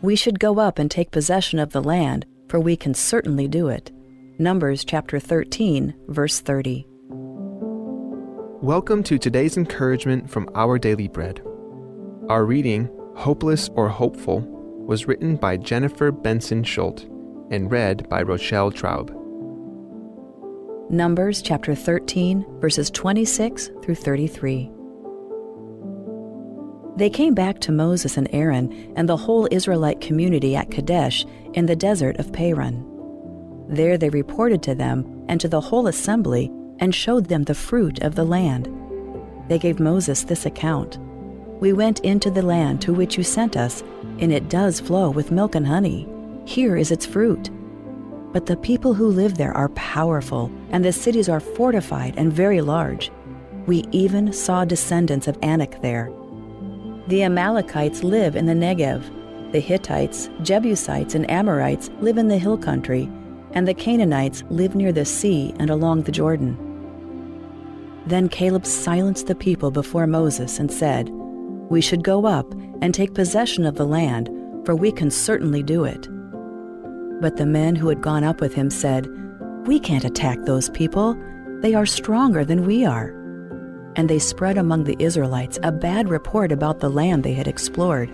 We should go up and take possession of the land, for we can certainly do it. Numbers chapter 13, verse 30. Welcome to today's encouragement from Our Daily Bread. Our reading, Hopeless or Hopeful, was written by Jennifer Benson Schultz and read by Rochelle Traub. Numbers chapter 13, verses 26 through 33. They came back to Moses and Aaron and the whole Israelite community at Kadesh in the desert of Paran. There they reported to them and to the whole assembly and showed them the fruit of the land. They gave Moses this account: "We went into the land to which you sent us, and it does flow with milk and honey. Here is its fruit. But the people who live there are powerful, and the cities are fortified and very large. We even saw descendants of Anak there. The Amalekites live in the Negev. The Hittites, Jebusites, and Amorites live in the hill country, and the Canaanites live near the sea and along the Jordan." Then Caleb silenced the people before Moses and said, "We should go up and take possession of the land, for we can certainly do it." But the men who had gone up with him said, "We can't attack those people. They are stronger than we are." And they spread among the Israelites a bad report about the land they had explored.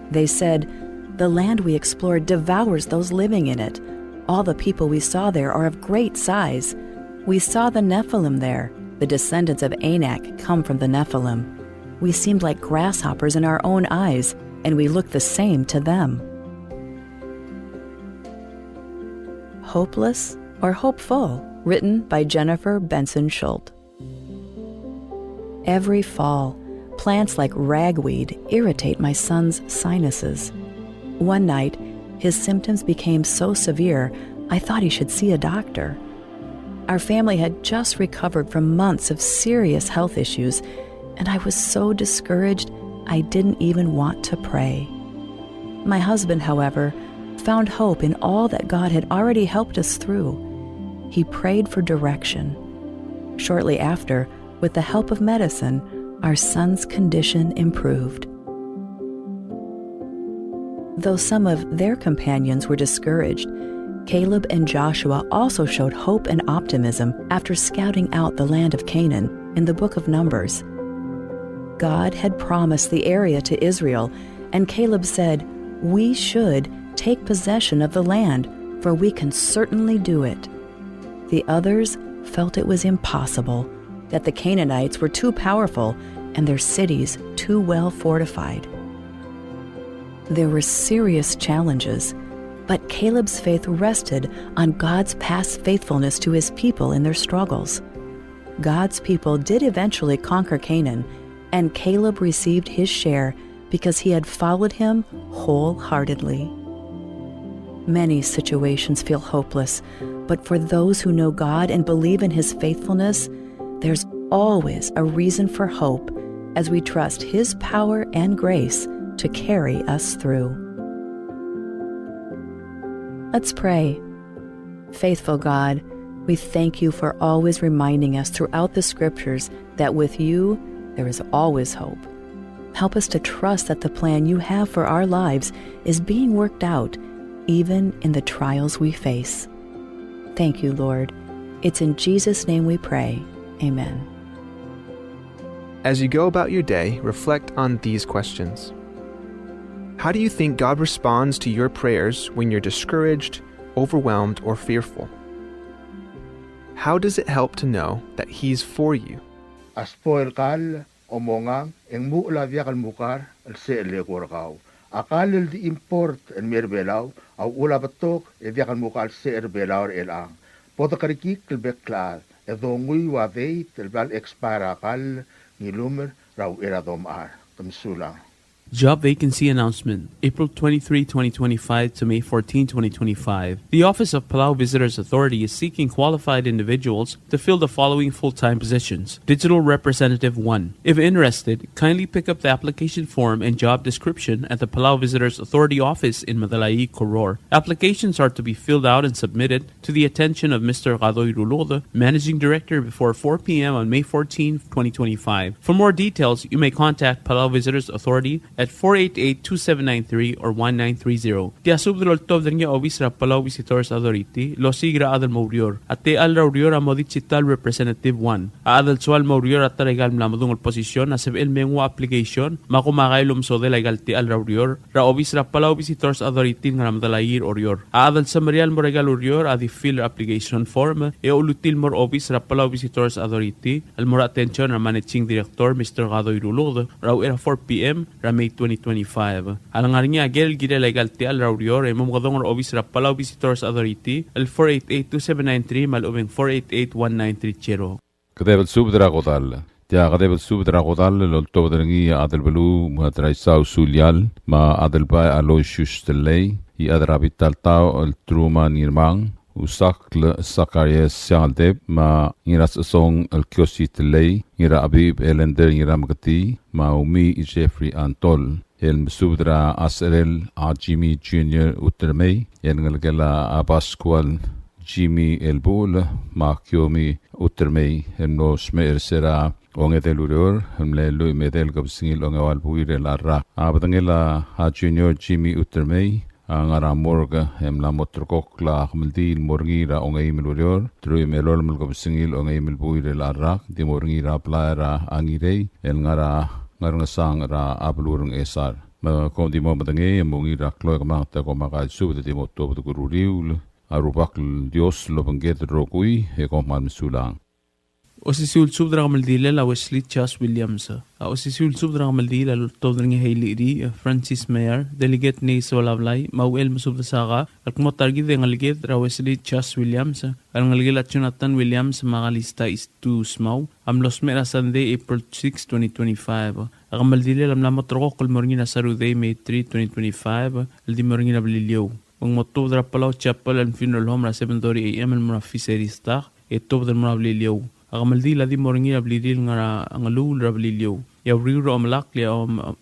They said, "The land we explored devours those living in it. All the people we saw there are of great size. We saw the Nephilim there. The descendants of Anak come from the Nephilim. We seemed like grasshoppers in our own eyes, and we looked the same to them." Hopeless or Hopeful, written by Jennifer Benson Schultz. Every fall, plants like ragweed irritate my son's sinuses. One night, his symptoms became so severe, I thought he should see a doctor. Our family had just recovered from months of serious health issues, and I was so discouraged I didn't even want to pray. My husband, however, found hope in all that God had already helped us through. He prayed for direction. Shortly after, with the help of medicine, our son's condition improved. Though some of their companions were discouraged, Caleb and Joshua also showed hope and optimism after scouting out the land of Canaan in the book of Numbers. God had promised the area to Israel, and Caleb said, "We should take possession of the land, for we can certainly do it." The others felt it was impossible, that the Canaanites were too powerful and their cities too well fortified. There were serious challenges, but Caleb's faith rested on God's past faithfulness to his people in their struggles. God's people did eventually conquer Canaan, and Caleb received his share because he had followed him wholeheartedly. Many situations feel hopeless, but for those who know God and believe in his faithfulness, there's always a reason for hope as we trust his power and grace to carry us through. Let's pray. Faithful God, we thank you for always reminding us throughout the scriptures that with you there is always hope. Help us to trust that the plan you have for our lives is being worked out, even in the trials we face. Thank you, Lord. It's in Jesus' name we pray. Amen. As you go about your day, reflect on these questions. How do you think God responds to your prayers when you're discouraged, overwhelmed, or fearful? How does it help to know that He's for you? Aspoil kal omongang eng mula viakal mukar al se lekorkau. Akal di import en merbelau au ula batok e viakal mukar se erbelaur elang. Potakarikik kelbeklar e dongui wa veit el bal expara kal nilumer rau eradom ar. Kamsulang. Job vacancy announcement, April 23, 2025 to May 14, 2025. The Office of Palau Visitors Authority is seeking qualified individuals to fill the following full-time positions. Digital Representative 1. If interested, kindly pick up the application form and job description at the Palau Visitors Authority office in Madalai, Koror. Applications are to be filled out and submitted to the attention of Mr. Gadoy Rulode, Managing Director, before 4 p.m. on May 14, 2025. For more details, you may contact Palau Visitors Authority at at 488-2793 or 1930. Ti asubdrol tob der nga obis ra Palau Visitors Authority, lo sigra adal maurior. At te al raurior amodit cital Representative 1. Adal sual maurior at regal mlamadung posisyon na sab el mengwa application makumakailum so de legal ti al raurior ra obis ra Palau Visitors Authority nga namdalayir orior. Adal sa marial mo regal orior adi fill application form e ulutil mor obis ra Palau Visitors Authority al mora attention na managing director Mr. Gadoy Rulod raw era 4 p.m. ra May 2025. Alangar nga agel gide legal ti al raurior e mumgadong obis ra Palau Visitors Authority al 488-2793 mal ubeng 488-1930. Kadebel subdragotal. Ja kadebel subdragotal loltodrengi adelbelu matraisau sulial ma adelbai Aloysius Delay I adrabital tao el truma nirmang usakle Sakarias Saldeb ma iras song el kiosi Delay ira abib elender ira magati ma umi Jeffrey Antol el subdra asrel a Jimmy Jr. Uttermei yengalgela abasqual Jimmy Elbul ma kiomi Uttermei no smer sera onge delurior mle lui medel gabsingil onge walbuire la ra abadangela a Junior Jimmy Uttermei angara morga la motrokok la khmildil morgira onge imilurior trui melol mel gabsingil onge imilbuire la ra di morgira plaera angirei el ngara ngarngasang ra ablurung esar ma kondi mo badange mongira kloy kamata ko maka subde di motto bu gururiul arubak Dios lo banget rokui e ko man sulang Osisiul subdra maldila la Wesley Chas Williams. Osisiul subdra maldila lo todringe Hailey Francis Mayer delegate ni Solablay mauel musubda saga akmotargi de ngalget ra Wesley Chas Williams ang ngalgila Jonathan Williams magalista is to smau am los mera Sunday April 6 2025 ang maldila lam lamotro ko morngina Saturday May 3 2025 el di morngina blilio ang motodra Palau Chapel and Funeral Home ra 7:30 am el murafiserista et top del murablilio Agamaldil adi moringi ablidil ngara angalul rablilio. Ya riuro omlaklia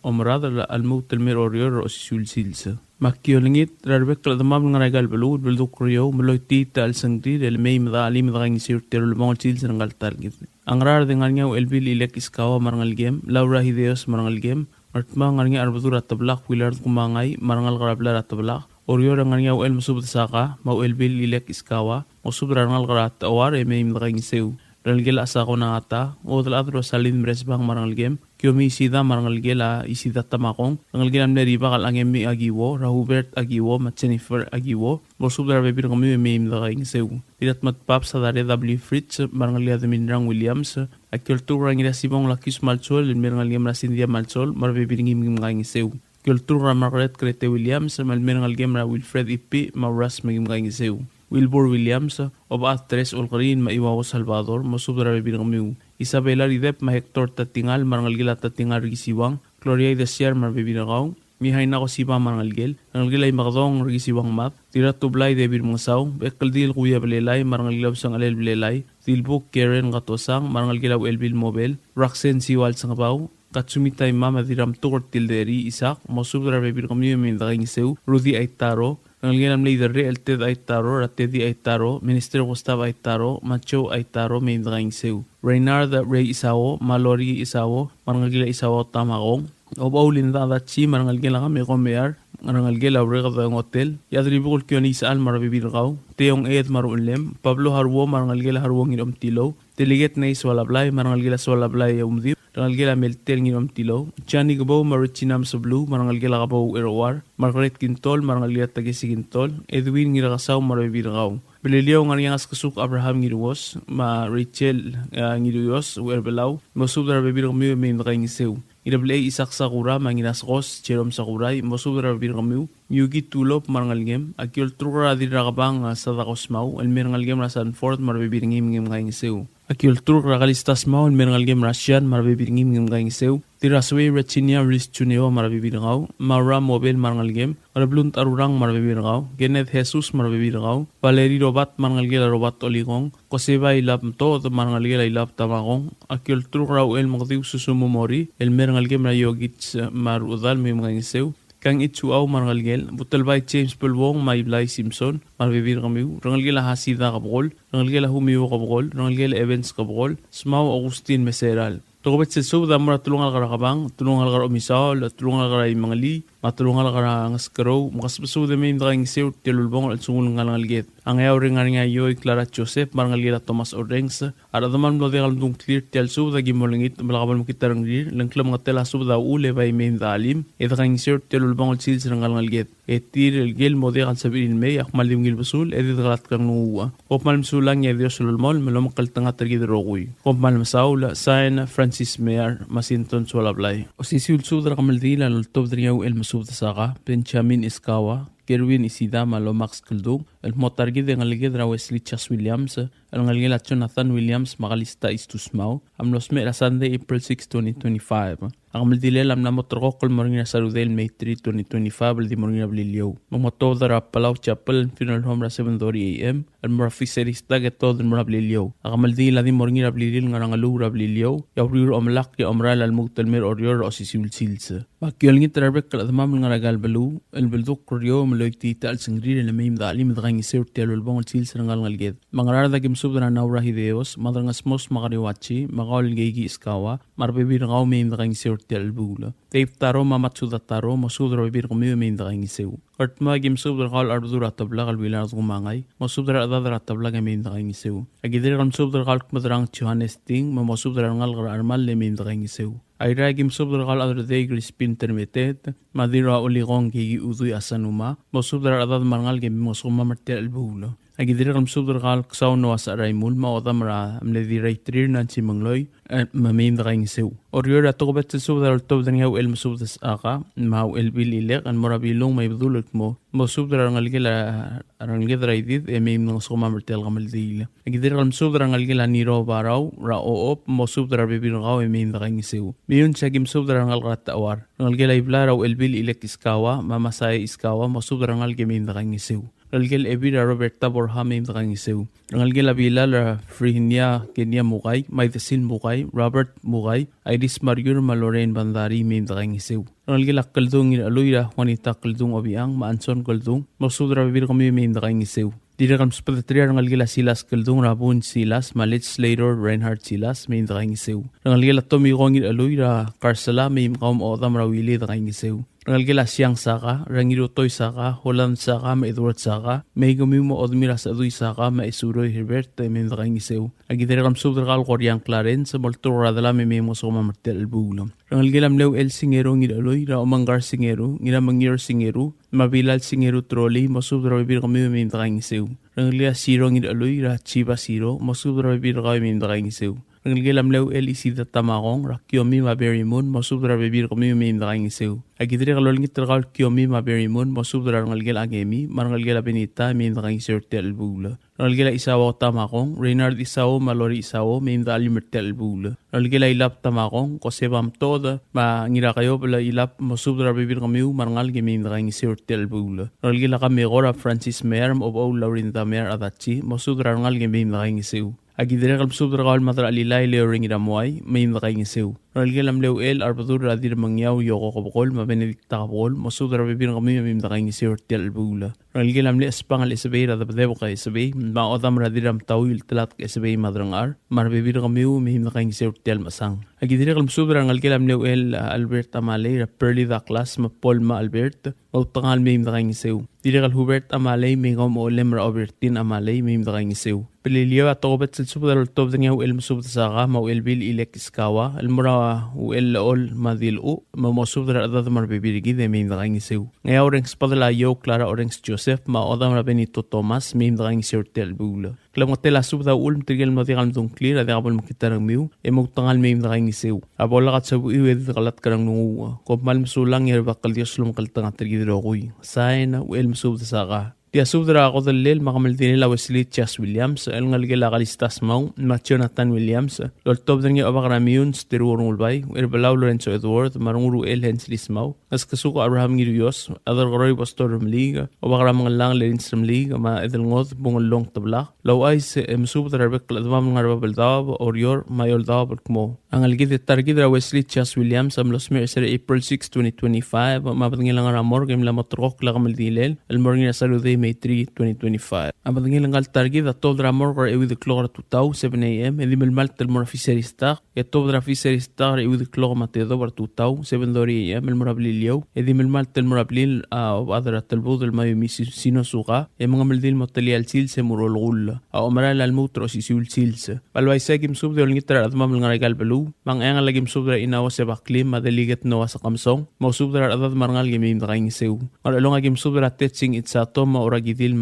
omrada almut elmer orior osisul silsa. Makiolingit rarbek la damam ngara galbelu beldukrio meloitita al sangri del meimda alim dang sirter el mong silsa ngal target. Angrar dengan ngau elbil ilek iskawa marangal game Laura Hideos marangal game martma ngarnya arbadura tablak wilar kumangai marangal garabla tablak. Orior ngau el musubut saka mau elbil ilek iskawa musub rangal garat awar meim dang seu. Rangalgela asako na ata o daladro salin bresbang marangalgem kyomi isida marangalgela isida tamakong rangalgela mneriba kal angemi agiwo Rahubert agiwo mat Jennifer agiwo borsubdara bebir kami meim dagaing seu tidat matpap sa dare W Fritz marangalgela deminrang Williams akultur rangila sibong lakis malsol merangalgem rasindia malsol marbebir ngim ngaing seu kultur Margaret Crete Williams malmerangalgem ra Wilfred Ipi mauras magim ngaing seu Wilbur Williams of Atres Olgarin maiwaw Salvador masubdara bebirangamiu Isabela Ridep ma Hector Tatingal marangalgela Tatingal Rigisiwang Gloria Idasiar marbebiragaw mihay na ko sipa marangalgel marangalgela imakadong Rigisiwang mat Tira Tublay Debir Mungsaw Bekaldil Kuya Belelay marangalgela sang Alel Belelay Tilbuk Karen Gatosang marangalgela Elbil Mobel Roxanne Siwal Sangabaw Katsumita Mama Diram Tur Tilderi Isak masubdara bebirangamiu mindaging seu Rudy Aitaro Ngalgelam leader el Ted Aitaro, Ratedi Aitaro, Minister Gustavo Aitaro, Macho Aitaro, Maimdraing Seu. Reynard Ray Isao, Mallory Isao, Marangalgela Isao Tamagong. Obaw linda dachi, Marangalgela kami komear, Marangalgela Urega ng hotel. Yadribukul kyo ni Isaan marabibirgaw. Teong Ed Marulem, Pablo Harwo, Marangalgela Harwong Inom Tilo. Delegate na Iswalablay, Marangalgela Swalablay Umdip. Marangalgela Melter Inom Tilo. Chani Gabaw, Marichinam sa Blue, Marangalgela Gabaw Erowar. Margaret Quintol, Marangalgela Tagisi Quintol. Edwin Ngirakasaw, marabibirgaw. Beliliaw nga niyang askasuk Abraham Ngiruos, ma Rachel Ngiruos, Uerbelaw. Masubdara bebirgaw miyo may nakaingisew. Irabla Isak Sakura, Manginasros, Jerome Sakuray, Masubdara bebirgaw Yugi Tulop, Marangalgem. Akiol Trura Dirakabang sa Dakosmaw, Almerangalgem na Sanford, marabibirngim ngim nakaingisew. Akiol Trura Kalistas Maw, Almerangalgem Russian, marabibirngim ngim nakaingisew. Tiraswe Rechinia Rischuneo marabibirgaw, Maura Mobile marangalgem, Marablunt Arurang marabibirgaw, Kenneth Jesus marabibirgaw, Valeri Robat marangalgela Robat Oligong, Koseba Ilap to marangalgela Ilap Tamagong, Akil Trukraw El Magdiw Susumumori, El Merangalgem Rayogits Marudal Mimgangisew, Kang Itsuaw marangalgel, Butalbay James Pulwong Maiblay Simpson, marabibirgamiw, Rangalgela Hasida Kabgol, Rangalgela Humiyo Kabgol, Rangalgela Evans Kabgol, Smaw Agustin Meseral. Tokobet sesubda mura tulungal karakabang, tulungal kar omisol, tulungal kar mangali, matulungal kar ngaskaro, makasbasuda may imdakang isiw tilulbong at sungul ngalangal get. Ang ayaw rin nga rin ayoy Clara Joseph, marangal gila Thomas Orengs, at adaman mo dekal mdung clear tial subda gimolingit, malakabal mo kitarang rir, langklam nga tela subda ule bay may imdalim, edakang isiw tilulbong at sils ngalangal get. Etir el gel mo dekal sabihin may, akmalim gil basul, edikalat kang nuwa. Kopmalim sulang ya Dios sululmol, malamakal tanga targid rokoy. Kopmalim saula, sain Francis Mayer, masinton sualablay. O sisiul sudra kamaldila, lultob drinyaw el masubda saka, Benjamin Iskawa, Kerwin Isidama lo Max Kuldung, el motargid ng aligidra Wesley Chas Williams, el ngaligila Jonathan Williams makalista istusmaw, amlos me la Sunday April 6, 2025. Ang maldilel am na motorkokol moringina sa Rudel May 3, 2025, di moringina blilyo. Mamotodara Palau Chapel, funeral home ra 7:30 a.m., al mura fiserista getod al mura blilyo. Ang maldila di moringina blilil nga rangalura blilyo, yaw riur omlak ya omral al mugtalmir orior o sisul silsa. Makiolingit rarbek kaladamam nga ragal balu, el balduk koryo maloy tita al sangrir na may imdalim idakang isir tialo albong al silsa rangal ngalged. Mangarada gimsubda na naura hideos, madrangasmos makariwachi, makaol gaygi iskawa, marbibir ngaw may imdakang isir tial bula. Dave taro mamatsuda taro, masudra bibir kumiyo may imdakang isiw. Kart magim subdra kal ardura tabla kal wilar gumangay, masubdra adadra tabla may imdakang isiw. Agidir kam subdra kal madrang Johannes Ting, masubdra ngal kar armal le may imdakang isiw. Ay ragim subdra kal adra day crispin termetet, madira uligong gigi uduy asanuma, masubdra adad marngal gemi masuma martial bula. Agidir kam subdra kal ksaw no asa raimul, maodamra amledi raytrir nan si mangloy, mamim dakang isiw. Orior ato ko bet subdra ultob dan yaw el masubdas aka, maw el bililek, an morabilong may budulot mo, masubdra rangalgila rangalgila raydid, mamim ng suma martial kamaldila. Agidir kam subdra rangalgila niro baraw, raoop, masubdra bibirgaw, mamim dakang isiw. Miyon siya gimsubdra rangalgat awar. Rangalgila iblaraw el bililek iskawa, mamasay iskawa, masubdra rangalgila mamim dakang isiw. Rangalgila ebira Roberta Borja mamim dakang isiw. Rangalgila bilal Frihinia Kenya Mukay, Maydasil Mukay, Robert Mukay, Iris Mariur Maloren Bandari mamim dakang isiw. Rangalgila kaldung aloyra Juanita kaldung obiang, maanson kaldung, masubdra bibir kami mamim dakang isiw. Dira kam spadatria rangalgila Silas kaldung Rabun Silas, Malit Slater Reinhard Silas mamim dakang isiw. Rangalgila Tommy Rongil aloyra Karsala mamim kaum odam rawili dakang isiw. Rangalgila Siyang Saka, Rangido Toy Saka, Holland Saka, Ma Edward Saka, may gumimo odmira sa Aduy Saka, Ma Isuroy Herbert, may dakang isiw. Agidira kam subdra kal Koryang Clarence, Moltura radala may mo sa kumamartel albulam. Rangalgila mlew El Singero ngidaloy, Raomangar Singero, Ngiramangir Singero, Mabilal Singero Trolley, masubdra bibir kami may dakang isiw. Rangalgila Siro ngidaloy, Chiba Siro, masubdra bibir kami may dakang isiw. Rangalgila mlew El Isida Tamakong, Rakyomi Maberimun, masubdra bibir kami may dakang isiw. Agidiri kalolingit rakal Kyomi Maberimun, masubdra rangalgila Agemi, marangalgila Benita, may dakang isiw tel bula. Rangalgila Isawo Tamakong, Reynard Isawo, Malori Isawo, may dakang tel bula. Rangalgila Ilap Tamakong, Kosebam Toda, mangira kayo pala Ilap, masubdra bibir kami marangalgila may dakang isiw tel bula. Rangalgila kami Gora Francis Mayer, Obaw Laurinda Mayer Adachi, masubdra rangalgila may dakang isiw. Agidire kal subdra kal matra alilay leo ring iramuay, may dakang isiw. Rangalgila mlew El Arbadur Adir Mangyaw Yoko Kabukol, Mabenedicta Kabukol, masubdra bibir kami may dakang isiw tel bula. Rangalgila mle Espangal Isabay Radabadebo ka Isabay, maodam radiram tawil talat ka Isabay madrangar, marbibir kami may dakang isiw tel masang. Agidire kal subdra rangalgila mlew El Albert Amalay, Perli Daklas, Mapolma Albert, mautangal may dakang isiw. Dire kal Hubert Amalay, may ngom olem ra Obertin Amalay, may dakang isiw. Pililiyo at okobet sa subdra ultob da ngaw el masubda saka, mau el bil ilek iskawa, el mura u el laol madilu, mamasubdra adad marbibirigi de may dakang isiw. Ngayaw rengs padala yo Clara Orengs Joseph, maodam ra Benito Thomas, may dakang isiw tel bula. Klamotel asub da ulm tigel matikal mtong clear, at akabal makitarang miw, e magtangal may dakang isiw. Abolakat sa buiw edit kalat karang nunguwa. Kopmal masulang yerbakal Diyos lumkaltang at tigidrokoy. Sain u el masubda saka. Dia subdra ako dalil makamaltin nila Wesley Chas Williams, el ngalgila kalistas mau, Jonathan Williams, loltob dan nga abakaramiyon sa tirurong ulbay, erbalaw Lorenzo Edward, marunguru El Henslis mau, as kasuko Abraham Ngiriyos, adar karoy Pastor Ramlig, abakaram mga lang Lens Ramlig, ma edelngod bungalong tablak, law ay si subdra rebek ladwam nga rababaldawab, orior, mayol dawab mo. Ang algid targid Wesley Charles Williams am los mer April 6, 2025 mapatingilang ramor game la motrok la kamaldilel el morning na saluday May 3, 2025. Ang patingilang targid atol ramor or ewi the clock 7 a.m. Edi melmal tel mor officerista e atol officerista ewi the clock matedo bar 7 a.m. el morablilio edi melmal tel morablil adra tel bod el mayo misi sino suga e mga meldil moteli al silse murolgul a omaral al mutro si sul silse balway segim sub de olngitra admam ng regal belu mang engal lagim subra inawa sa baklim madaligat no sa kamsong mo subra adad marngal gimim daing seu mar along agim subra tetching itsa to ma oragidil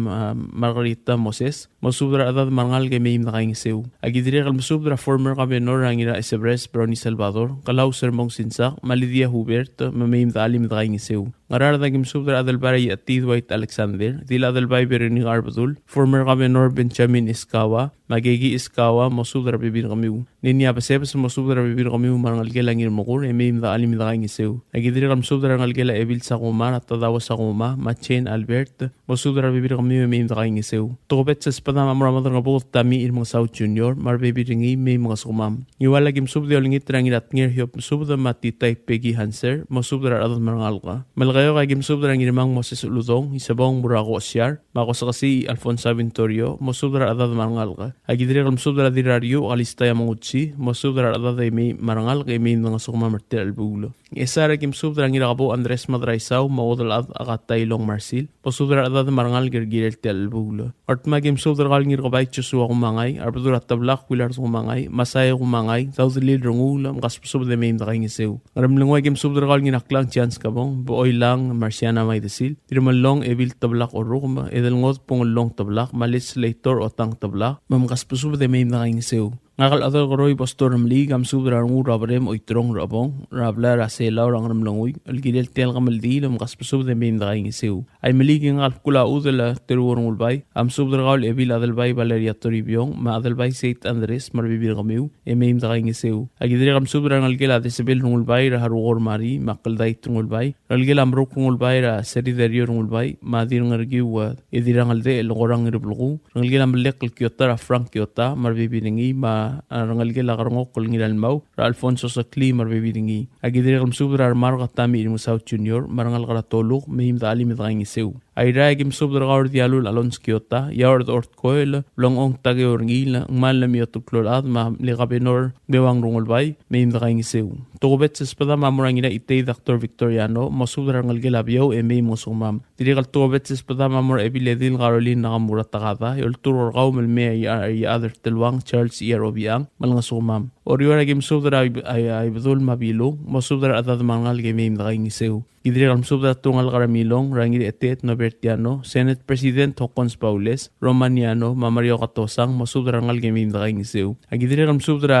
Margarita Moses mo subra adad marngal gimim daing seu agidire kal subra former governor rangira Isabres Brownie Salvador kalaw sermong sinsak Malidia Hubert mamim dalim daing seu ngarar dagim subra adal baray atid White Alexander dila adal bay Bereni Arbadul former governor Benjamin Iskawa magigi Iskawa mo subra bibir kami ninya pasebas mo subra bibir kami marngal gelangir mokur emim da alim da ngin seu agidire kam subra ngal gela evil sa kuma at tadawa sa kuma Machen Albert mo subra bibir kami emim da ngin seu tobet sa spada mamra nga bot tami il mga South Junior mar bibir ngi me mga sumam iwala gim subra olingit rangirat ngir hiop subra matitay Peggy Hanser mo subra adad marngal ka malgayo kagim subra ngir mang Moses Uludong isabong burako syar mako sa kasi Alfonso Ventorio mo subra adad marngal ka agidire kam subra dirario alista ya mangutsi mo subra adad me marangal kay may mga sukma martir albulo. Isara kim subra ngira kabo Andres Madraisaw maudal ad akatay long Marsil. Po subra adad marangal girgirel ti albulo. Ort magim subra kal ngira kabay chusua kumangay. Arpadur at tablak wilar kumangay. Masaya kumangay. Tawdalil rungulam. Kaspusub de may mdakay ngisew. Ngaramlangway kim subra kal ngira klang chance kabong. Buoy lang Marciana may desil. Tiramalong evil tablak o rukma. Edalngot pungulong tablak. Legislator o tang tablak. Mamkaspusub de may mdakay ngisew. Ngakal adal koroy pastor namli kam subra ngu rabrem o itrong rabong rabla rasela orang ramlangoy algidel tel kamaldi lam kaspasub de bim daing seu ay maligi ngal kula udela teruor ngulbay am subra gal evil adal bay Valeria Toribiong ma adal bay Saint Andres marbibir kamiu emim daing seu agidre kam subra ngal gela de sebel ngulbay ra harugor mari makalday tungulbay ngal amrok ngulbay ra seridario ngulbay madir ngargiu idirangal de logorang irblugu ngal gelam lek kyota ra Frank Kyota marbibiringi ma rangal gela karongok kol ngilal mau ra Alfonso sa kli marbibidingi agidire kam subra marga tami ilmu South Junior marangal kara toluk mehim da alim daing iseu ay ragim subra gaur dialul Alonso Kyota yaord ort koel long ong tage orngila malam yotuklolad ma ligabenor bewang rungol bay mehim daing iseu togobet sa spada mamurangina itay Dr. Victoriano mo subra rangal gela biyaw e mehim musumam dirikal togobet sa spada mamur ebiledil Caroline nakamura takata yol turor gaw melme ay other telwang Charles Yerobi ang malanga sumam oriora gim subra ay bedul mabilo mo subra atad mangal game daing iseu idre kam subra tungal karamilong rangir etet Nobertiano Senate President Hocons Paules Romaniano Mamario Katosang mo subra ngal game daing iseu agidre kam subra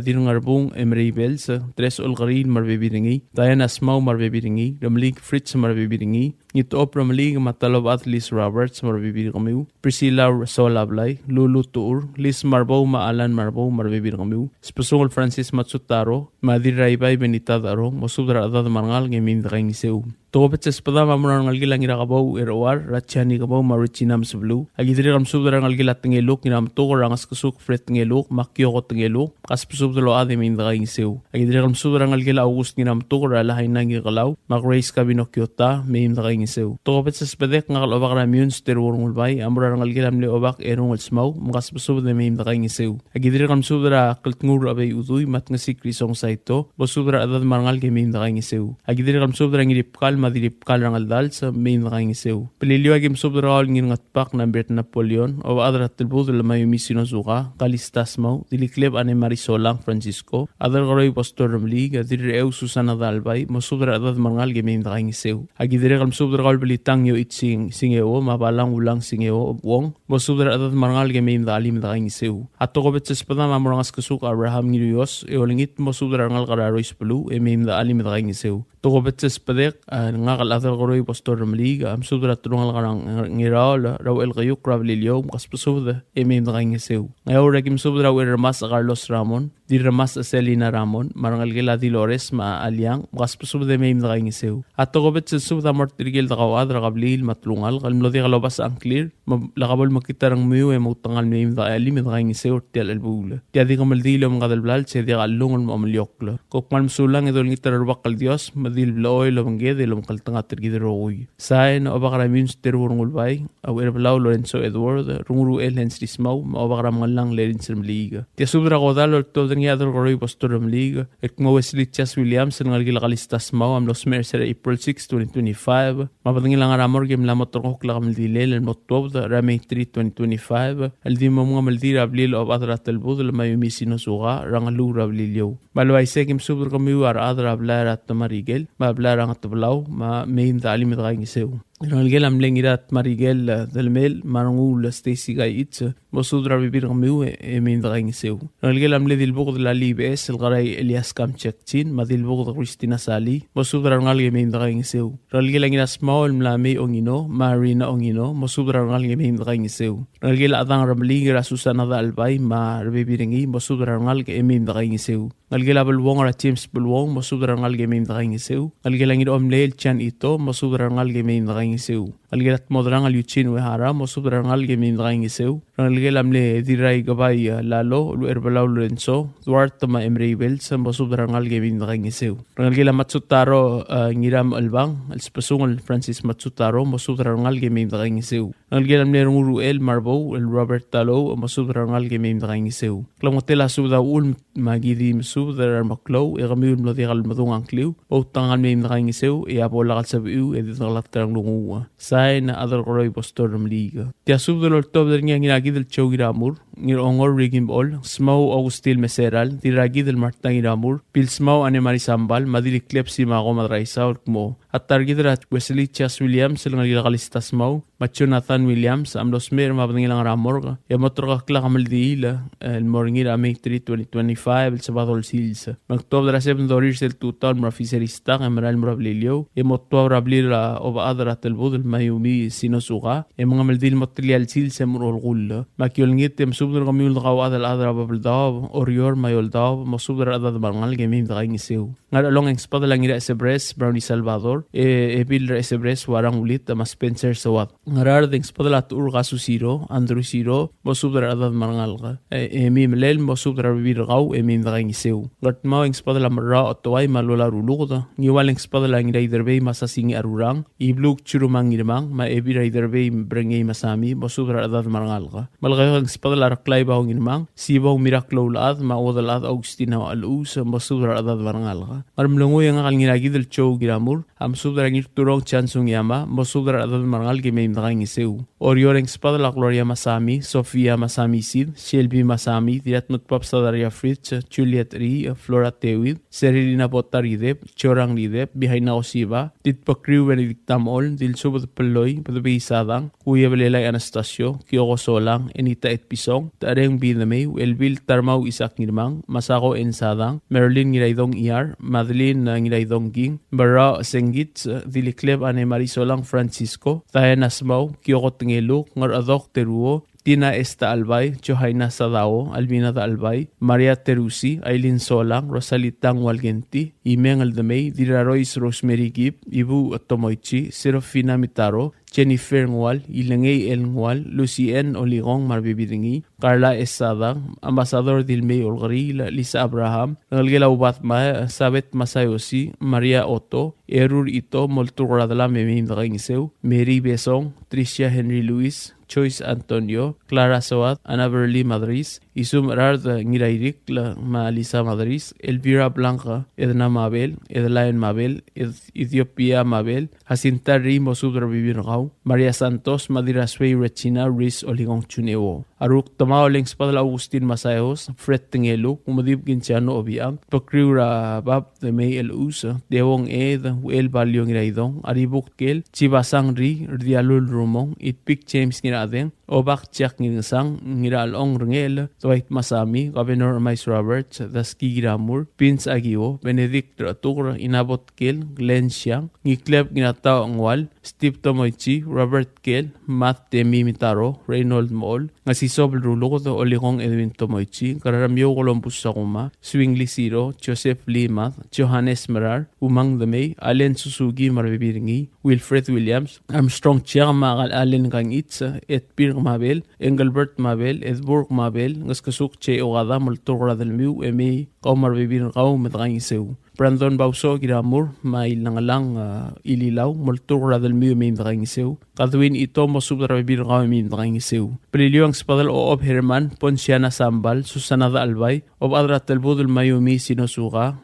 dinungarbung Emrebels tres olgarin marbebiringi Diana Asmau marbebiringi Ramlig Fritz marbebiringi Ito Ramlig Matalob at Liz Roberts marbibir kamiu Priscilla Solablay Lulu Tour Liz Marbo Maalan Marbo marbibir kamiu Spesungol Francis Matsutaro Madir Raibay Benita Daro Mosudra Adad Mangal Gamin Daing Seu Togopet sa espada mamuran ngalgilang irakabaw irowar ratsyani kabaw marichinam sablu agidiri kam subdara ngalgilat ngeluk inam tukor ang askasuk fret ngeluk makyoko ngeluk kaspusubdalo ade mindakaing seu agidiri kam subdara ngalgila August nginam tukor alahay nang gikalaw makrace kabinokyota may mindakaing seu togopet sa espadek ngakalobak ramyun sterwar ngulbay amura ngalgilam li obak erong alsmaw makaspusubda may mindakaing seu agidiri kam subdara kaltngur abay uduy matngasik risong saito bosubdara adad marangal kay may mindakaing seu agidiri kam subdara ngiripkal madirip kalang aldal sa main nakaing iseu. Pililiwag im sobrakal ngin ngatpak na Bert Napoleon o adrat tilbud la may misino suka kalistas mo dilikleb ane Marisolang Francisco adar karoy pastor ramlig adir eu Susana Dalbay mo sobra adad mangal gemain nakaing iseu. Agidire kalm sobrakal bilitang yo itsing singeo mabalang ulang singeo wong mo sobra adad mangal gemain dalim nakaing iseu. Ato ko betses pa na mamurangas kasuk Abraham ngiriyos e olingit mo sobra ngal kararoy spulu e main dalim nakaing iseu. Toko betses padek nga kalatar koroy pastor maliga am subra tulungal karang ngiral raw el kayuk rablilyo kaspusuda emem nakaing iseu ngayon rakim subra wer mas Carlos Ramon di ramas Selina Ramon, marangal gila di Lores, maaaliang, makas pasub de may imdakaing isew. Ato ko bet sub da martirigil da kawad, rakablil, matlungal, kalimlodi kalobas ang clear, lakabal makita rang miyo e mautangal may imdakaali, imdakaing isew, tial albula. Tiadi ka maldilo mga kadalblal, siya di ka alungal mo amalyoklo. Kukman masulang idol ngitar arbakal Dios, madil bloy lo manggede lo makaltangat tergideroy. Sain, obakara mins terurungulbay, aw erbalaw Lorenzo Edward, runguru el hens dismaw, maobakara mangalang lerin sa maliga. Tia subra ko dalo, todan nga adol koroy pastor ng maliga, ek mo Wesley Chas Williams, ang ngalgila kalistas maw, am los mercer April 6, 2025, mapatangin lang aramor game lamot torkok lakam maldilel, ang motwob, Ramay 3, 2025, aldi mo mga maldira ablil of adra talbud, lamayumi sinusuka, rangalu rablilyo. Malaway sekim subra kami war adra ablara at marigel, mablara ang atablaw, main dali mitakaing isew. Rangalgel am lengirat marigel dalmel marangul Stacy Gaitz mosudra bibir kamiu min dakaing isew. Rangalgel am ledil bugd la libes el garay Elias Kamchekchin madil bugd Christina Sali mosudra rangalgel min dakaing isew. Rangalgel ang small mlami ongino Marina ongino mosudra rangalgel min dakaing isew. Rangalgel adang ramligira Susana Dalbay ma bibiringi mosudra rangalgel min dakaing isew. Ngalgel abulwong ra James bulwong mosudra rangalgel min dakaing isew. Ngalgel ang idom leel chan ito mosudra rangalgel min dakaing isew. Algelat modrangal yuchin we hara mosudra rangal gemin dakaing isew. Rangalgel amle diray gabay lalo lu erbalaw Lorenzo Duarte ma Emreibel sa mosudra rangal gemin dakaing isew. Rangalgel Matsutaro ngiram albang alspasung Francis Matsutaro mosudra rangal gemin dakaing isew. Rangalgel amle runguru el Marbo el Robert Talo mosudra rangal gemin dakaing isew. Klamotela suda ul magidi mosudra maklo e gamiul mlodigal madungang kliw o tangal meim dakaing isew e apola kalsabiu e ditgalat tarang lunguwa. Sain na adal koroy postor ng liga. Tia subdolor tob der nga ginagidal chow giramur, ngir ongor rigim ol, smaw Augustil Meseral, diragidal martang giramur, pil smaw ane marisambal, madiliklep si mako madraisa or kmo. At targidal at Wesley Chas Williams, silang nagilakalis smaw, Macho Nathan Williams, amlos mer mabangilang ramor, yamotro kakla kamaldiila, el morngir amay 3, 2025, el sabadol sils. Magtob dara 7 dollars el tutal mrafiserista, emeral mrablilyo, yamotto rablila oba adra telbud, el mayumi sinusuka, mga maldil material sils emrolgul. Makiolngit subdar kamiul dakaw adal adra babaldaw, orior mayoldaw, masubdar adad bangal gemim dakaing isew. Nga along ang spada lang ira Esebres, Brownie Salvador, Epil Esebres, warang ulit, mas Spencer Sawat. Ngarar ding spada lat ur kasu siro, Andrew Siro, masubdar adad marangal ka. Emim lel, masubdar bibirgaw, emim dakaing isew. Gatmaw ang spada lang mara otoway malula rulukta. Ngiwal ang spada lang ira iderbe masasingi arurang, ibluk churumang irmang, maebira iderbe brengay masami, masubdar adad marangal ka. Malagayo ang spada laraklay bahong irmang, sibaw miraklo laad, maudal ad Augustina alus, masubdar adad marangal ka. Maramlungoy ang akal nginagidal chow giramur, am subdar ang irturong chansung yama, masubdar adad marangal gimay dakaing isew. Orior ang spada la Gloria Masami, Sofia Masami Sid, Shelby Masami, Dirat Mutpap Sadaria Fritz, Juliet Ri, Flora Tewid, Serilina Botta Ridep, Chorang Ridep, Bihay na Osiba, Ditpakriw Benedictamol, Dilsubot Peloy, Padabisadang, Kuya Balelay Anastasio, Kyoko Solang, Enita et Pisong, Tareng Binamay, Elbil Tarmaw Isak Nirmang, Masako Ensadang, Merlin Ngiraydong Iyar, Madeline Ngiraydong Ging, Bara Senggit, Dilikleb Ane Marisolang Francisco, Tayan Asmaw, Kyoko Tengeluk, Ngar Adok Teruo, Tina Esta Albay, Johaina Sadao, Albina da Albay, Maria Terusi, Aileen Solang, Rosalitang Walgenti, Imeng Aldamay, Diraroy's Rosemary Gip, Ibu Tomoichi, Serafina Mitaro, Jennifer Ngual, Ilangay El Ngual, Lucien Oligong Marbibiringi, Carla Esadang, Ambassador Dilmay Olgari, Lisa Abraham, Ngalgela Ubatma, Sabet Masayosi, Maria Otto, Erur Ito, Molturadala Memim Dakaingisew, Mary Besong, Tricia Henry Luis, Choice Antonio, Clara Soat, Ana Berly Madriz, Isum Rard Ngirairik, Malisa Madriz, Elvira Blanca, Edna Mabel, Edlain Mabel, Ethiopia Mabel, Jacinta Rimo Subra Bibirgao, Maria Santos, Madira Sway Rechina, Riz Oligong Chuneo. Aruk Tamao Lengs Padal Agustin Masayos, Fred Tengelo, Umadib Ginchano Obiang, Pakriura Bab de May El Usa, Dewong Ed, El Balyong Raidong, Aribuk Kel, Chibasang Ri, Dialul Rumong, Itpik James Ngiradeng, Obak tiyak ngingasang ngira along rengel Dwight Masami, Governor Mice Roberts, Daski Giramur, Vince Agio, Benedict Ratur, Inabot Kel, Glenn Siang, Ngikleb Ginatao Angwal, Steve Tomoichi, Robert Kel, Matt Demi Mitaro, Reynold Moll, nga si Sobel Rulo do Oligong Edwin Tomoichi, Kararamyo Columbus Sakuma, Swing Lisiro, Joseph Limath, Johannes Merar, Umang Damay, Allen Susugi Marbibiringi, Wilfred Williams, Armstrong Chiang Allen Kang Itza, Et Pir Mabel, Engelbert Mabel, Edburg Mabel, Ngaskasuk Che Ogada, Multura del Miu, Emi, Kaumar Bibir Kau, Medrang Iseu. Brandon Bauso Giramur, Mail Nangalang Ililaw, Multura del Miu Medrang Iseu. Kadwin ito mo subra Bibir Kau Medrang Iseu. Pelilio ang spadal o Ob Herman, Ponsiana Sambal, Susanada Albay, Ob Adrat del Budul Mayumi Sinusuga,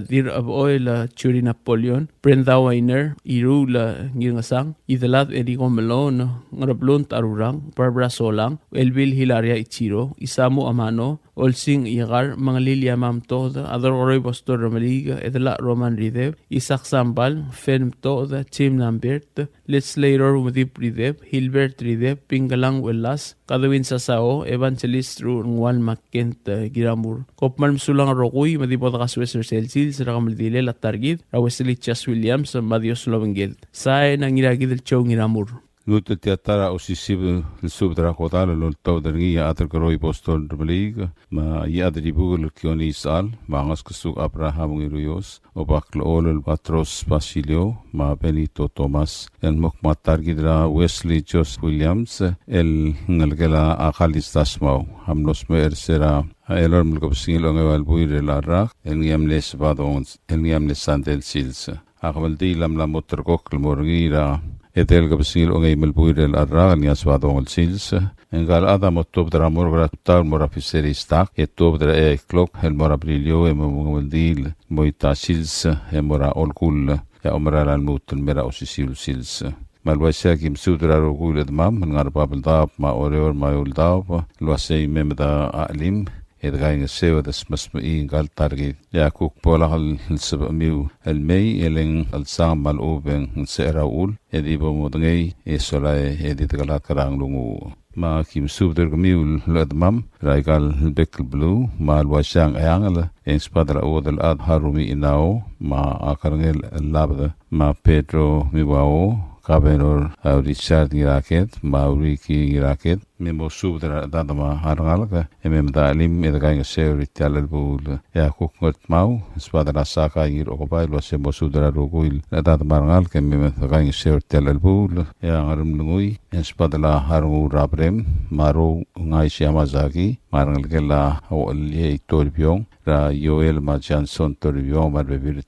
Dir of Oil Churi Napoleon, Brenda Weiner, Iru la Ngingasang, Idalad Erigo Melon, Ngarablont Arurang, Barbara Solang, Elvil Hilaria Ichiro, Isamu Amano, Olsing Igar, mga Lilia Mamtoda, Adororoy Bostor Romaliga, Edla Roman Ridev, Isaac Sambal, Ferm Toda, Tim Lambert, Let's Later Umudip Ridev, Hilbert Ridev, Pingalang Welas, Kadawin Sasao, Evangelist Ruangwal Makent Giramur, Kopmalm Sulang Rokuy, Madipod Kasweser Celsius, Rakamaldile Latargid, Rawesili Chas Williams, Madios Lovengeld, Sae nang Iragid el Chow Giramur. Luta teatara o sisib subdra kotala lol tawdarngi ya atar karoi postol rmalig ma ya adribugul kioni sal mangas kusuk Abraham ngiruyos o baklo olol Patros Basilio ma Benito Thomas en mokmatar gidra Wesley Joseph Williams el ngalgela akalis tasmau hamlos me ersera elor mulkopsingil ongewal buire larak el ngiamles badons el ngiamles sandel sils akamaldi lamla motorkok morgira etel kapsingil ongay melbuirel arra ni aswadong sils engal ada motob dra morgra tal morafiseri stak etob dra clock el morabrilio e momaldil moita sils e mora olkul ya omra al mutun mera osisil sils malwasa kim sudra rogul edmam ngarba baldab ma oreor ma uldab lwasay memda alim edgaing seo das masmi gal target ya kuk pola hal sabamiu almay eleng alsam malubeng seraul edibo modngay esolay editgala karang lungu ma kim subder gamiul ladmam raigal bekl blue ma alwashang ayangala en spadra odal ad harumi inao ma akarngel labda ma Pedro miwao Kabenor Richard Giraket, Mauriki Giraket, Memo Subdra Dadama Harngalka, Ememda Lim Edgang Seri Talbul, Yakukot Mau, Spadra Saka Yir Okobai, Losemo Sudra Ruguil, Dadamarangal, Kemegang Seri Talbul, Yangarum Lungui, Spadla Haru Rabrem, Maro Ngai Shiamazaki, Marangalgela Olie Torbion, Ra Yoel Machanson Torbion, Marbevir,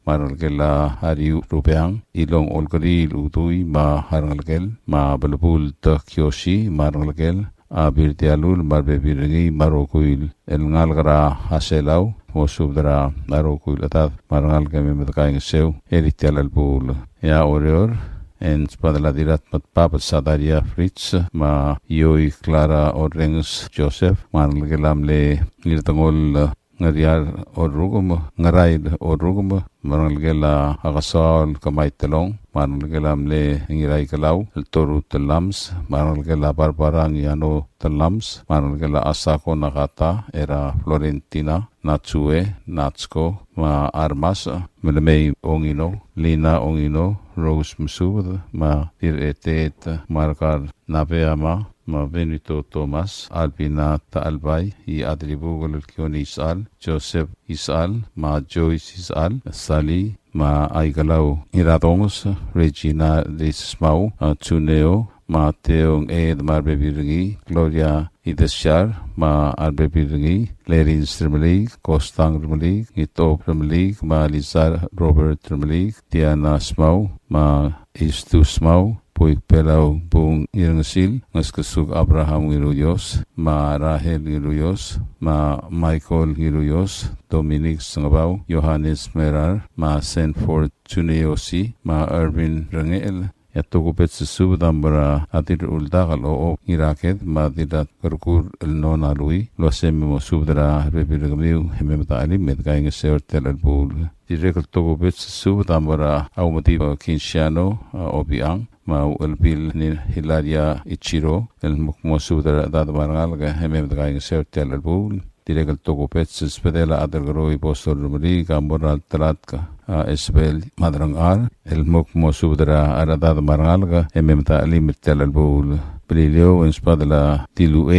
Marangalgela Hariu Rubeang, Ilong Olgari Udui, Ma Harangalgel, Ma Balbul Kyoshi, Marangalgel, Abir Dialul, Marbevir, Marokuil, El Ngalgra Haselau, Mosubdra, Marokuil Atad, Marangalgame Medkaing Seu, Eritial Albul, Ya Oreor, en spadla dirat mat papa Sadaria Fritz ma Yoi Clara Orengs Joseph Marangalgelam le Nirtangol ngariar orugum ngaraid orugum marangalgela agasal kamay telong marangalgelam le ngiray kalaw el toru telams marangalgela barbarang yano telams marangalgela asako nakata era Florentina Natsue Natsko ma Armas melemei ongino Lina ongino Rose Musud ma Tiretet Markar Nabeama ma Benito Thomas, Albina Albay, y Adribugol Kion Isal, Joseph Isal, ma Joyce Isal, Sally, ma Aigalau Iradongos, Regina Desmau, Tuneo, ma Teong Ed Marbebirgi, Gloria Ideshar, ma Arbebirgi, Lerin Stremelig, Kostang Remelig, Itop Remelig, ma Lizar Robert Remelig, Diana Smau, ma Istu Smau, Puig Pelaw Bung Irangasil, Ngaskasug Abraham Giruyos, ma Rahel Giruyos, ma Michael Giruyos, Dominic Sangabaw, Johannes Merar, ma Senford Chuneosi, ma Erwin Rangel, Yatugupet Subdambra Adir Uldagal o Iraket, ma Didat Karkur El Nonalui, Losemi Subdra Rebirgamiu, Hememta Ali, Medgaing Ser Tel Albul. Direkal Togupet Subdambra Aumati Kinshano, Obiang, mau elpil ni Hilaria Ichiro el mukmosuda da marangal ga hemem da ga sertel el bul direkal togo pets pedela adergroi postor rumri gamboral talatka esbel madrangar el mukmosuda arada marangal ga hemem da limit tel el bul Brilio en spadala tilu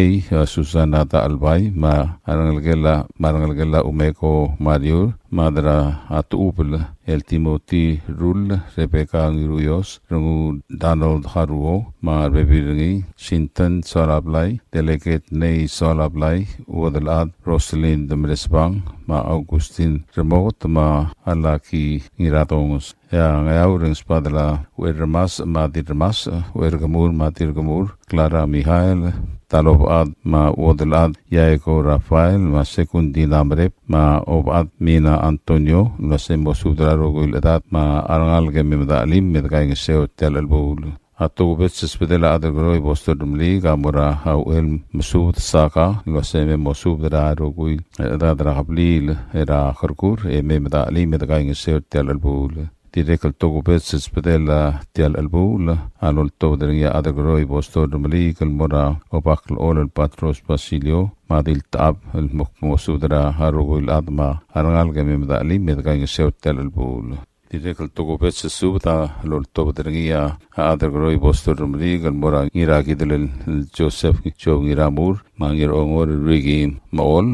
Susana ta albay marangal gela umeko Mario madra atuupel el Timothy Rul Rebecca Ngiruyos rungu Donald Haruo bebiringi Sintan Solablay Delegate Nei Solablay Uadalad Rosalind Mresbang Augustin Remote Alaki Ngiratongos ngayawring spadala Uermas Madirmas Uergamur Madirgamur Clara Mihail Talobad Uadalad Yaeko Rafael Sekundi Namrep obad Mina Antonio Lasemo Sudra Rogul Edat Arangal Gemimda Alim Medgaing Seo Tel El Boul Ato Betses Pedela Adergroi Bostodum League Amora El Masud Saka Laseme Mosudra Rogul Edadra Hablil Era Harkur Memda Alim Medgaing Seo Tel El Boul Direkal Togo Betses Pedela Tel El Boul Alol Todria Adergroi Bostodum League Mora Obakl Ol El Patros Basilio Madil Tab El Mosudra Harugul Adma Arangal Gemimda Alim Medgaing Seo Tel El Boul Direkal Togo Betses Subta Lol Todria Adergroi Bostodum League Mora Irakidel Joseph Jogiramur Mangir Ongor Rigi Maol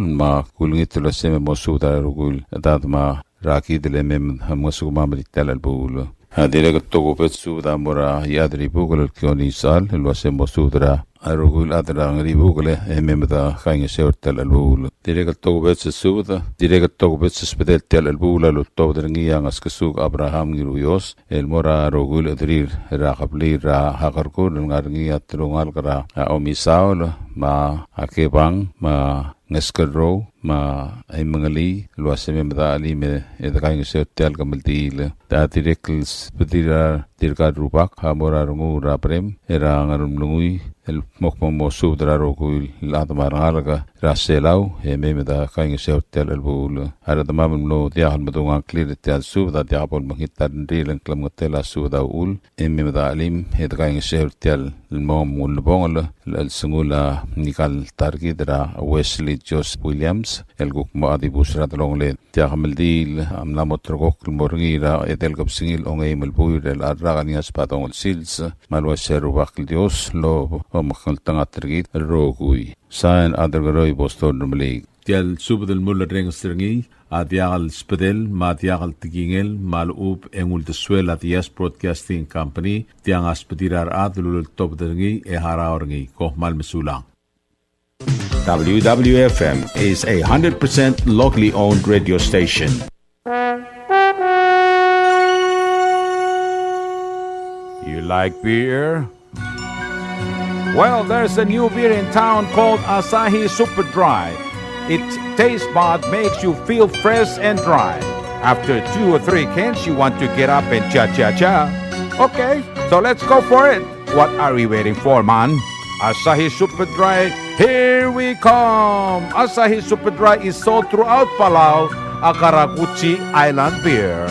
Kulngit Laseme Mosudra Rugul Adma Raki dele mem hamasuuma meritel el bul. Direk togo petsu da mora yadri bugel kioni sal lo se mosudra arugul adra ngri bugle mem da khange seurtel el bul. Direk togo petsu da direk togo petsu spedel tel el bul lo to dringi yang askesuk Abraham ngiruyos el mora arugul adrir raqabli ra hagarkur ngarngi atrungal kara omisaul akebang Neskero ay mangali luaseme medali me edakaing setel kamaltil da direkls pedira dirka rubak hamora rungu raprem era ngarum lungui el mokmo sudra rogul ladmaralaga raselau me da kaing setel el bul ara da mamam no dial medunga clear tel subda diabol mangitar ndilen klamotela suda ul me da alim edakaing setel el mom ul bongol el sungula nikal targidra Wesley Joseph Williams el gukmo adi busrat longle tiahamildil amna motrogok morgira etel kapsingil ongay malbuir el arragani spatong sils malwa seru bakil dios lo omakal tangatrigit rogui sain adergroi boston numlig tial subdel mulla rengstringi adiagal spedel matiagal tigingel malub engul de suela dias broadcasting company tiang aspedirar adlul top dengi haraorngi ko mal mesulang WWFM is a 100% locally owned radio station. You like beer? Well, there's a new beer in town called Asahi Super Dry. Its taste bud makes you feel fresh and dry. After 2 or 3 cans, you want to get up and cha-cha-cha. Okay, so let's go for it. What are we waiting for, man? Asahi Super Dry, here we come! Asahi Super Dry is sold throughout Palau, a Karakuchi Island beer.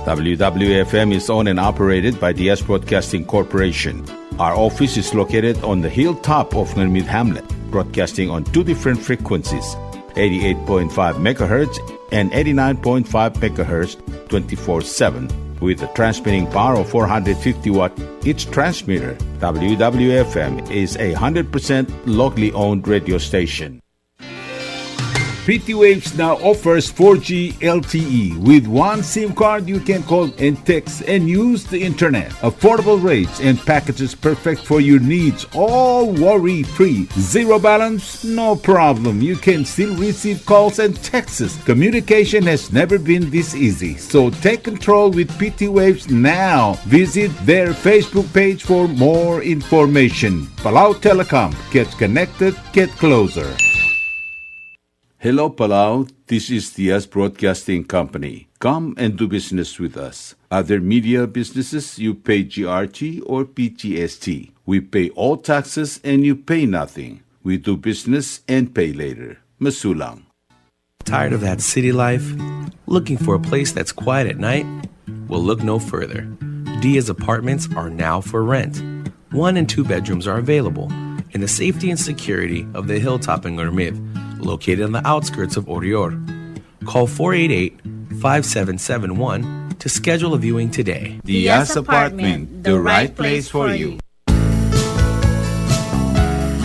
WWFM is owned and operated by DS Broadcasting Corporation. Our office is located on the hilltop of Nurmid Hamlet, broadcasting on 2 different frequencies, 88.5 megahertz and 89.5 megahertz 24/7 with a transmitting power of 450 watt each transmitter. WWFM is a 100% locally owned radio station. Pretty Waves now offers 4G LTE. With one SIM card, you can call and text and use the internet. Affordable rates and packages perfect for your needs. All worry-free. Zero balance? No problem. You can still receive calls and texts. Communication has never been this easy. So take control with PT Waves now. Visit their Facebook page for more information. Palau Telecom. Get connected, get closer. Hello, Palau. This is DS Broadcasting Company. Come and do business with us. Other media businesses, you pay GRT or PTST. We pay all taxes and you pay nothing. We do business and pay later. Masulang. Tired of that city life? Looking for a place that's quiet at night? Well, look no further. Dia's apartments are now for rent. 1 and 2 bedrooms are available in the safety and security of the hilltop in Ngurmid, located on the outskirts of Orior. Call 488-5771 to schedule a viewing today. Dia's Apartment, the right place for you.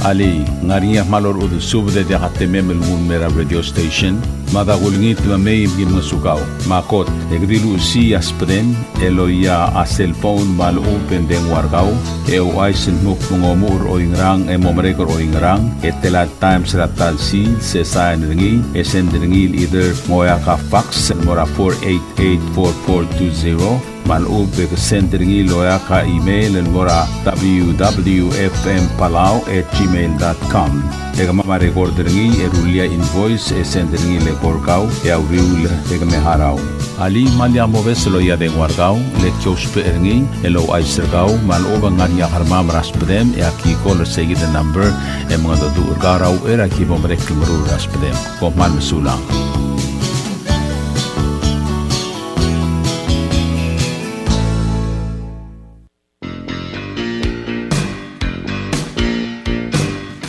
Ali, ngariya malor udu subde de hatememel mera radio station. Mada gulngit la may mga sugaw. Makot, egdilu si aspren, eloya a cellphone mal open den wargaw. Aisen muk mungomur o ingrang, momrekor o ingrang. Telat times ratal sil, sesayan ringi, esen ringil either moya ka fax, mora 488-4420. Malub ke sendringi loya ka email en mora www.fmpalau@gmail.com. Ega mama recorderingi erulia invoice sendringi le korkau e auriul ega me harau. Ali malia moves loya de wargau le chospe eringi elo aisergau maloba ngania harma raspedem e aki call segi the number e mga do urgarau era ki bomrek mru raspedem ko mal mesulang.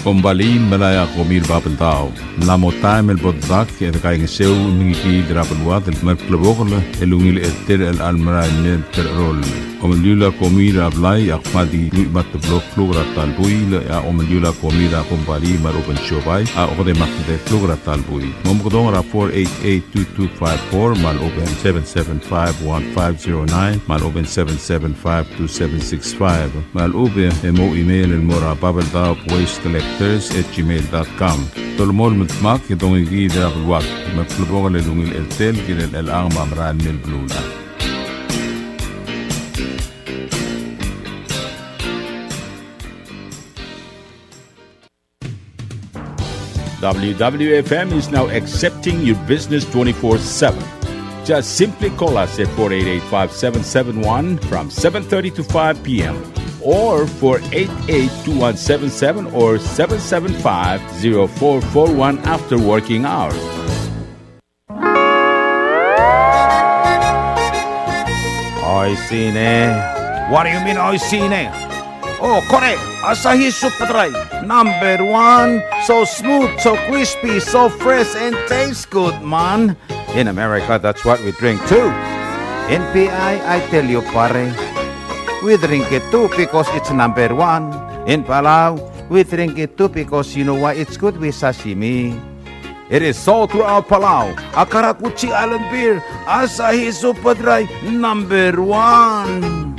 Kembali melaya komir babentau. Namo time el bodak ke kai ngeseu ngi drapelwa del merklebogle elungil eter el almara ne terrol. Omlula komira blai akmadi mat blok flogra talbui ya omlula komira kembali maropen shobai a ode makde flogra talbui. Momgodong ra 488-2254 mal open 775-1509 mal open 775-2765 mal open emo email el mora babentau waste collectors@gmail.com. Tolmol mitmak itong igidra bulwak maklubong lelungil eltel kinel elang mamran mil blula. WWFM is now accepting your business 24/7. Just simply call us at 488-5771 from 7:30 to 5 p.m. or 488-2177 or 775-0441 after working hours. I seen it. What do you mean I seen it? Oh, correct. Asahi Super Dry. Number 1. So smooth, so crispy, so fresh, and tastes good, man. In America, that's what we drink too. In PI, I tell you, pare, we drink it too because it's number 1. In Palau, we drink it too because you know why it's good with sashimi. It is sold throughout Palau. Akarakuchi Island Beer, Asahi Super Dry, number 1.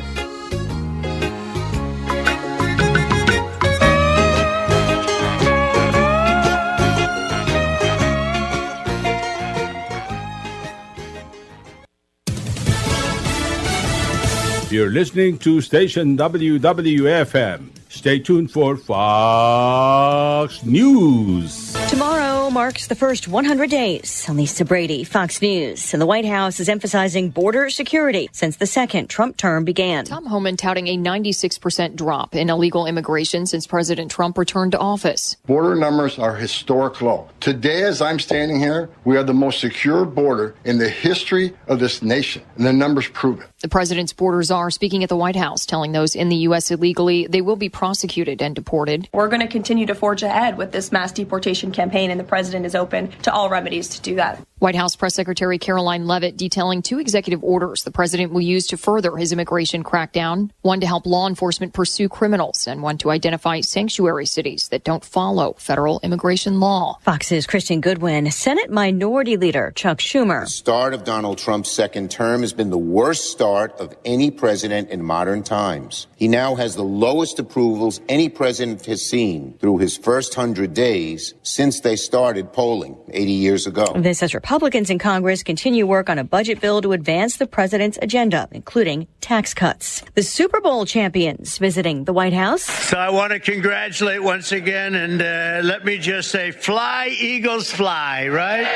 You're listening to station WWFM. Stay tuned for Fox News. Tomorrow marks the first 100 days. Lisa Brady, Fox News. And the White House is emphasizing border security since the second Trump term began. Tom Homan touting a 96% drop in illegal immigration since President Trump returned to office. Border numbers are historic low. Today, as I'm standing here, we are the most secure border in the history of this nation, and the numbers prove it. The president's border czar speaking at the White House, telling those in the U.S. illegally they will be prosecuted and deported. We're going to continue to forge ahead with this mass deportation campaign, and the president is open to all remedies to do that. White House Press Secretary Caroline Leavitt detailing 2 executive orders the president will use to further his immigration crackdown, one to help law enforcement pursue criminals and one to identify sanctuary cities that don't follow federal immigration law. Fox's Kristen Goodwin, Senate Minority Leader Chuck Schumer. The start of Donald Trump's second term has been the worst start of any president in modern times. He now has the lowest approvals any president has seen through his first 100 days since they started polling 80 years ago. This as Republicans in Congress continue work on a budget bill to advance the president's agenda, including tax cuts. The Super Bowl champions visiting the White House. So I want to congratulate once again, and let me just say, fly, Eagles, fly, right?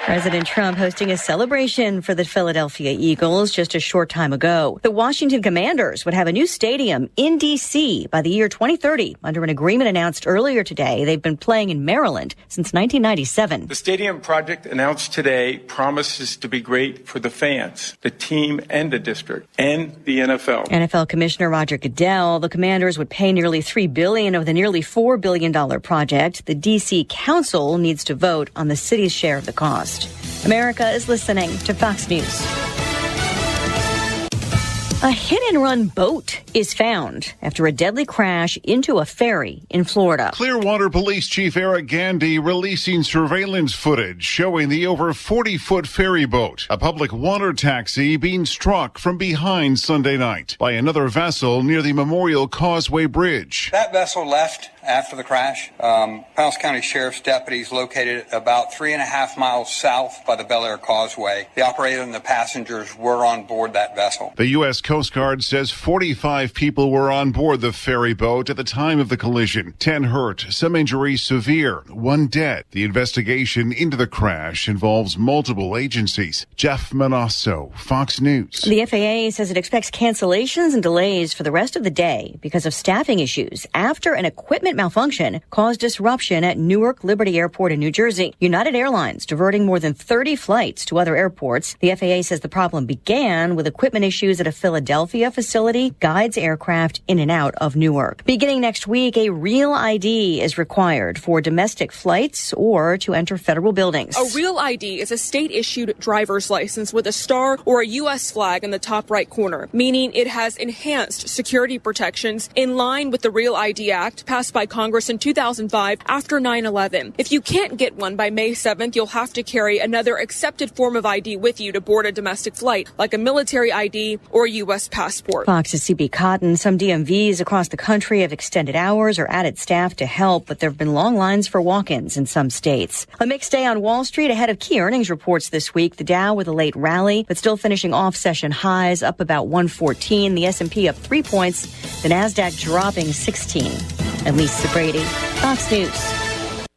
President Trump hosting a celebration for the Philadelphia Eagles just a short time ago. The Washington Commanders would have a new stadium in D.C. by the year 2030 under an agreement announced earlier today. They've been playing in Maryland since 1997. The stadium project announced today promises to be great for the fans, the team, and the district, and the NFL. NFL Commissioner Roger Goodell, the Commanders would pay nearly $3 billion of the nearly $4 billion project. The D.C. Council needs to vote on the city's share of the cost. America is listening to Fox News. A hit-and-run boat is found after a deadly crash into a ferry in Florida. Clearwater Police Chief Eric Gandy releasing surveillance footage showing the over 40-foot ferry boat, a public water taxi, being struck from behind Sunday night by another vessel near the Memorial Causeway Bridge. That vessel left after the crash. Pinellas County Sheriff's deputies located about 3.5 miles south by the Bel Air Causeway. The operator and the passengers were on board that vessel. The U.S. Coast Guard says 45 people were on board the ferry boat at the time of the collision. 10 hurt, some injuries severe, 1 dead. The investigation into the crash involves multiple agencies. Jeff Manasso, Fox News. The FAA says it expects cancellations and delays for the rest of the day because of staffing issues after an equipment malfunction caused disruption at Newark Liberty Airport in New Jersey. United Airlines diverting more than 30 flights to other airports. The FAA says the problem began with equipment issues at a Philadelphia facility, guides aircraft in and out of Newark. Beginning next week, a real ID is required for domestic flights or to enter federal buildings. A real ID is a state-issued driver's license with a star or a U.S. flag in the top right corner, meaning it has enhanced security protections in line with the Real ID Act passed by Congress in 2005 after 9/11. If you can't get one by May 7th, you'll have to carry another accepted form of ID with you to board a domestic flight, like a military ID or a U.S. passport. Fox's CB Cotton. Some DMVs across the country have extended hours or added staff to help, but there have been long lines for walk-ins in some states. A mixed day on Wall Street ahead of key earnings reports this week. The Dow with a late rally, but still finishing off session highs, up about 114. The S&P up 3 points. The Nasdaq dropping 16. Lisa Brady, Fox News.